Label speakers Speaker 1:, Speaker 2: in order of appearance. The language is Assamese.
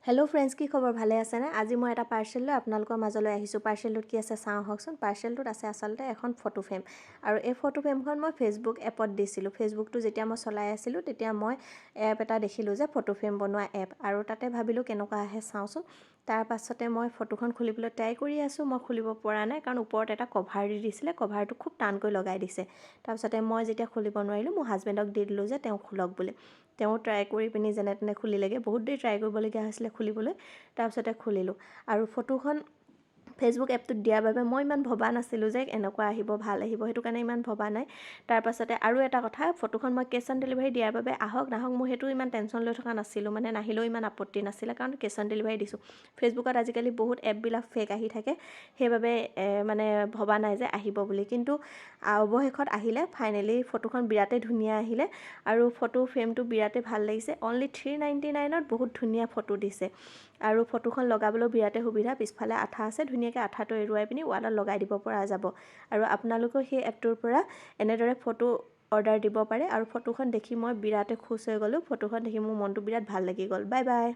Speaker 1: হেল্ল' ফ্ৰেণ্ডছ, কি খবৰ? ভালে আছেনে? আজি মই এটা পাৰ্চেল লৈ আপোনালোকৰ মাজলৈ আহিছোঁ। পাৰ্চেলটোত কি আছে চাওঁ আহকচোন। পাৰ্চেলটোত আছে আচলতে এখন ফটো ফ্ৰেম, আৰু এই ফটো ফ্ৰেমখন মই ফেচবুক এপত দিছিলোঁ। ফেচবুকটো যেতিয়া মই চলাই আছিলোঁ তেতিয়া মই এপ এটা দেখিলোঁ যে ফটো ফ্ৰেম বনোৱা এপ, আৰু তাতে ভাবিলোঁ কেনেকুৱা আহে চাওঁচোন। তাৰ পাছতে মই ফটোখন খুলিবলৈ ট্ৰাই কৰি আছোঁ। মই খুলিব পৰা নাই, কাৰণ ওপৰত এটা কভাৰ দি দিছিলে। কভাৰটো খুব টানকৈ লগাই দিছে। তাৰপিছতে মই যেতিয়া খুলিব নোৱাৰিলোঁ, মোৰ হাজবেণ্ডক দি দিলোঁ যে তেওঁ খোলক বুলি। তেওঁ ট্ৰাই কৰি পিনি যেনে তেনে খুলিলেগৈ। বহুত দেৰি ট্ৰাই কৰিবলগীয়া হৈছিলে খুলিবলৈ। তাৰপিছতে খুলিলোঁ, আৰু ফটোখন ফেচবুক এপটোত দিয়াৰ বাবে মই ইমান ভবা নাছিলোঁ যে এনেকুৱা আহিব, ভাল আহিব, সেইটো কাৰণে ইমান ভবা নাই। তাৰপাছতে আৰু এটা কথা, ফটোখন মই কেছ অন ডেলিভাৰী দিয়াৰ বাবে আহক নাহক মোৰ সেইটো ইমান টেনশ্যন লৈ থকা নাছিলোঁ। মানে নাহিলেও ইমান আপত্তি নাছিলে, কাৰণ কেছ অন ডেলিভাৰী দিছোঁ। ফেচবুকত আজিকালি বহুত এপবিলাক ফেক আহি থাকে, সেইবাবে মানে ভবা নাই যে আহিব বুলি। কিন্তু অৱশেষত আহিলে। ফাইনেলি ফটোখন বিৰাটেই ধুনীয়া আহিলে, আৰু ফটো ফ্ৰেমটো বিৰাটেই ভাল লাগিছে। অনলি 399ত বহুত ধুনীয়া ফটো দিছে, আৰু ফটোখন লগাবলৈ বিৰাটেই সুবিধা। পিছফালে আঠা আছে, ধুনীয়াকৈ আঠাটো এৰুৱাই পিনি ৱালত লগাই দিব পৰা যাব। আৰু আপোনালোকেও সেই এপটোৰ পৰা এনেদৰে ফটো অৰ্ডাৰ দিব পাৰে। আৰু ফটোখন দেখি মই বিৰাটেই খুচ হৈ গ'লোঁ। ফটোখন দেখি মোৰ মনটো বিৰাট ভাল লাগি গ'ল। Bye bye.